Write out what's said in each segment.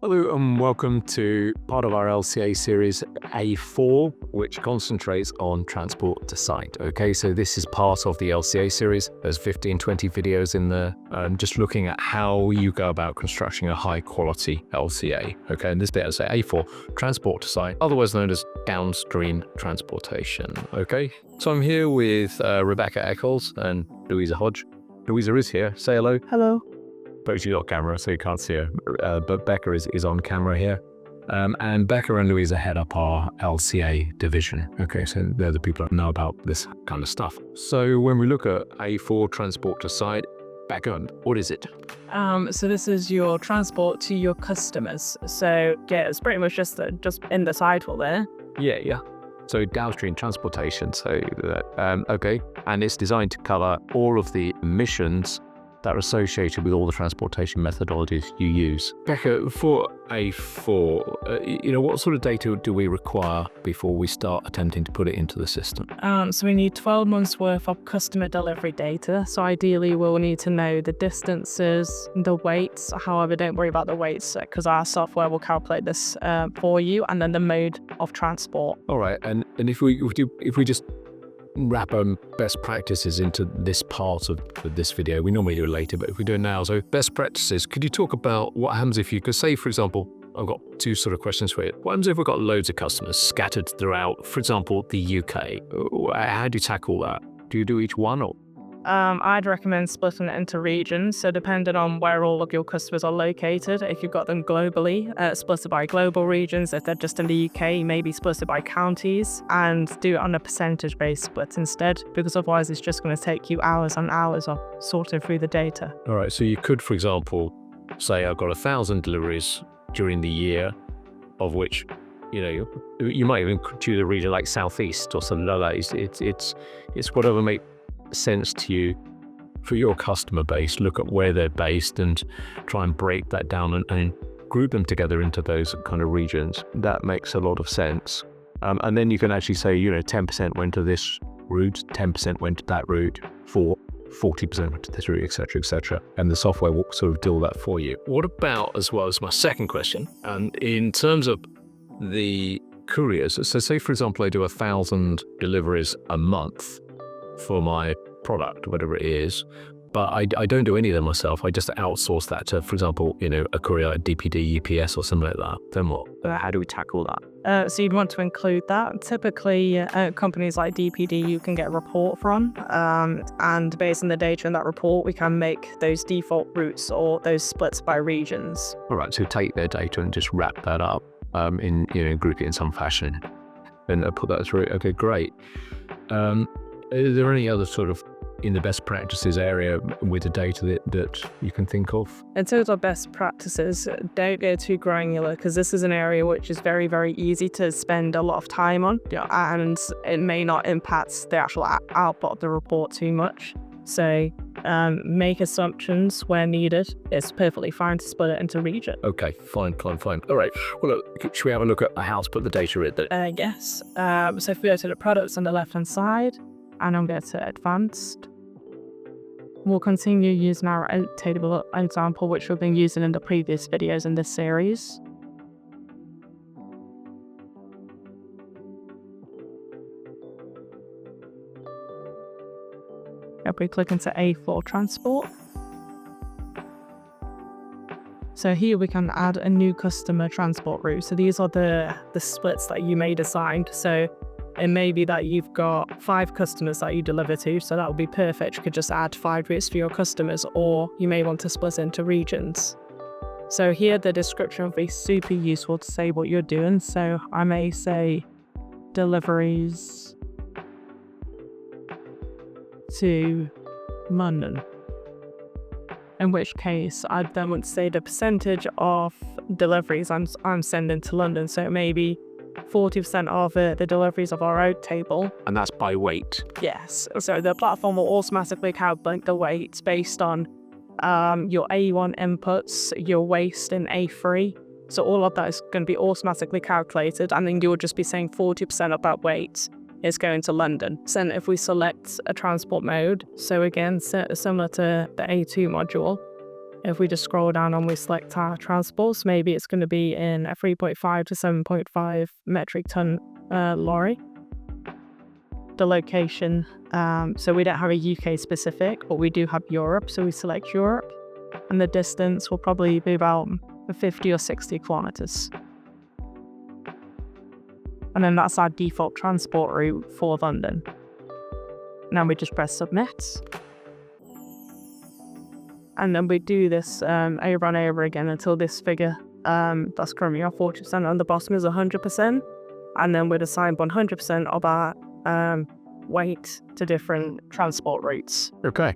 Hello and welcome to part of our LCA series A4, which concentrates on transport to site. Okay, so this is part of the LCA series. There's 15, 20 videos in there, just looking at how you go about constructing a high quality LCA. Okay, and this bit is A4, transport to site, otherwise known as downstream transportation. Okay, so I'm here with Rebecca Eccles and Louisa Hodge. Louisa is here. Say hello. Hello. But she's on camera, so you can't see her. But Becca is on camera here. And Becca and Louisa head up our LCA division. Okay, so they're the people that know about this kind of stuff. So when we look at A4 transport to site, Becca, what is it? So this is your transport to your customers. So yeah, it's pretty much just in the title there. Yeah. So downstream transportation. So okay, and it's designed to cover all of the emissions that are associated with all the transportation methodologies you use. Becca, for A4, what sort of data do we require before we start attempting to put it into the system? So we need 12 months worth of customer delivery data. So ideally we'll need to know the distances, the weights. However, don't worry about the weights because our software will calculate this for you, and then the mode of transport. All right, and if we just wrap best practices into this part of this video. We normally do it later, but if we do it now, so best practices, could you talk about what happens if you could say, for example, I've got two sort of questions for you. What happens if we've got loads of customers scattered throughout, for example, the UK? How do you tackle that? Do you do each one or? I'd recommend splitting it into regions. So depending on where all of your customers are located, if you've got them globally, split it by global regions. If they're just in the UK, maybe split it by counties and do it on a percentage-based split instead, because otherwise it's just going to take you hours and hours of sorting through the data. All right, so you could, for example, say I've got 1,000 deliveries during the year, of which, you might even choose a region like Southeast or something like that. It's whatever makes sense to you for your customer base. Look at where they're based and try and break that down and group them together into those kind of regions. That makes a lot of sense. And then you can actually say, 10% went to this route, 10% went to that route, 40% went to this route, etc., etc. And the software will sort of do all that for you. What about, as well as my second question, in terms of the couriers, so say, for example, I do 1,000 deliveries a month for my product, whatever it is, but I don't do any of them myself. I just outsource that to, for example, a courier like DPD, UPS or something like that. Then what? How do we tackle that? So you'd want to include that. Typically, companies like DPD you can get a report from, and based on the data in that report, we can make those default routes or those splits by regions. All right, so take their data and just wrap that up in group it in some fashion and put that through. Okay, great. Are there any other sort of in the best practices area with the data that you can think of? In terms of best practices, don't go too granular because this is an area which is very, very easy to spend a lot of time on, and it may not impact the actual output of the report too much. So make assumptions where needed. It's perfectly fine to split it into region. Okay, fine. All right. Well, look, should we have a look at how to put the data in? Yes. So if we go to the products on the left-hand side, and I'm going to advanced. We'll continue using our table example, which we've been using in the previous videos in this series. If we click into A4 transport. So here we can add a new customer transport route. So these are the splits that you made assigned. So it may be that you've got 5 customers that you deliver to, so that would be perfect. You could just add 5 routes for your customers, or you may want to split into regions. So here the description would be super useful to say what you're doing. So I may say deliveries to London, in which case I'd then want to say the percentage of deliveries I'm sending to London. So maybe 40% of the deliveries of our road table. And that's by weight? Yes. So the platform will automatically calculate the weights based on your A1 inputs, your waste in A3. So all of that is going to be automatically calculated, and then you'll just be saying 40% of that weight is going to London. So then if we select a transport mode, so again, similar to the A2 module, if we just scroll down and we select our transports, maybe it's going to be in a 3.5 to 7.5 metric ton lorry. The location, so we don't have a UK specific, but we do have Europe, so we select Europe, and the distance will probably be about 50 or 60 kilometers. And then that's our default transport route for London. Now we just press submit. And then we do this over and over again until this figure that's currently our 40% on the bottom is 100%. And then we'd assign 100% of our weight to different transport routes. Okay.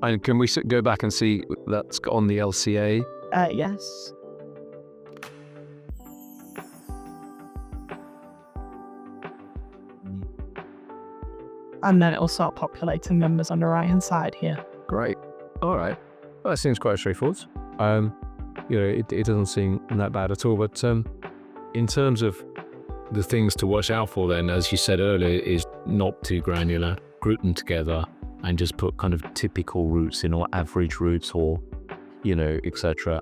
And can we go back and see that's on the LCA? Yes. And then it'll start populating numbers on the right-hand side here. Great. All right. Well, that seems quite straightforward. It doesn't seem that bad at all. But in terms of the things to watch out for, then, as you said earlier, is not too granular. Group them together and just put kind of typical routes in, or average routes, or etc.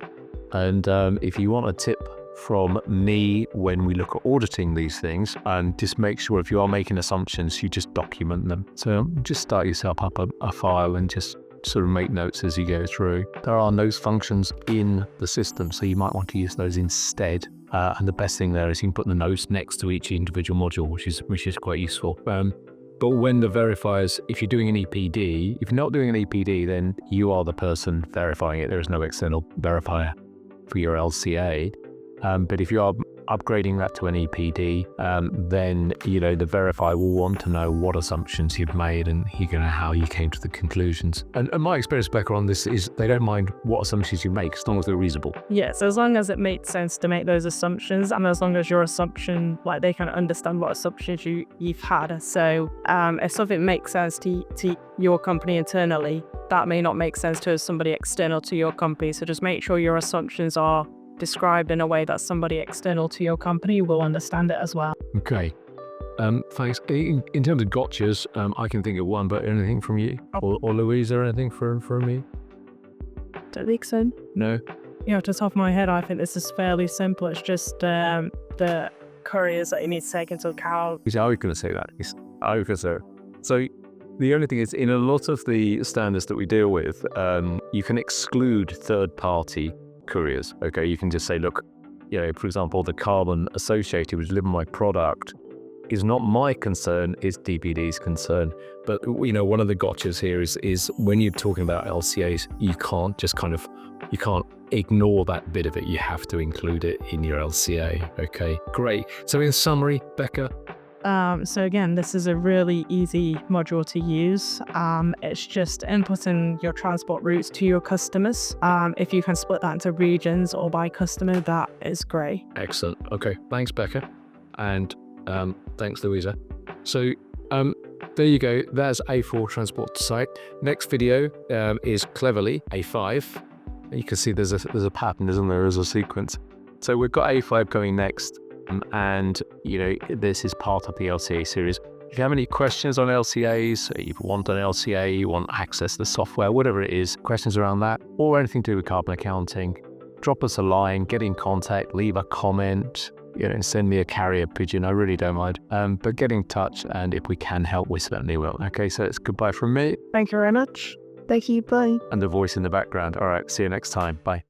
And if you want a tip from me when we look at auditing these things, and just make sure if you are making assumptions, you just document them. So just start yourself up a file and just sort of make notes as you go through. There are notes functions in the system, so you might want to use those instead. And the best thing there is you can put the notes next to each individual module, which is quite useful. But when the verifiers, if you're doing an EPD, if you're not doing an EPD, then you are the person verifying it. There is no external verifier for your LCA. But if you are upgrading that to an EPD, then the verifier will want to know what assumptions you've made and how you came to the conclusions. And my experience, Becca, on this is they don't mind what assumptions you make as long as they're reasonable. Yes, as long as it makes sense to make those assumptions, and as long as your assumption, they can understand what assumptions you've had. So if something makes sense to your company internally, that may not make sense to somebody external to your company. So just make sure your assumptions are described in a way that somebody external to your company will understand it as well. Okay. Thanks. In terms of gotchas, I can think of one, but anything from you? Or Louise, or anything from me? Don't think so. No? Off the top of my head, I think this is fairly simple. It's just the couriers that you need to take into account. I was going to say that. I was going to say. So the only thing is, in a lot of the standards that we deal with, you can exclude third-party couriers. Okay, you can just say, look, for example, the carbon associated with delivering my product is not my concern, it's DPD's concern. But one of the gotchas here is when you're talking about LCAs, you can't just you can't ignore that bit of it. You have to include it in your LCA. Okay, great. So in summary, Becca. So again, this is a really easy module to use. It's just inputting your transport routes to your customers. If you can split that into regions or by customer, that is great. Excellent. Okay, thanks, Becca. And thanks, Louisa. So there you go. That's A4 transport to site. Next video is cleverly A5. You can see there's a pattern, isn't there? There's a sequence. So we've got A5 going next. And this is part of the LCA series. If you have any questions on LCAs, you want an LCA, you want access to the software, whatever it is, questions around that, or anything to do with carbon accounting, drop us a line, get in contact, leave a comment, and send me a carrier pigeon. I really don't mind. But get in touch, and if we can help, we certainly will. Okay, so it's goodbye from me. Thank you very much. Thank you. Bye. And the voice in the background. All right, see you next time. Bye.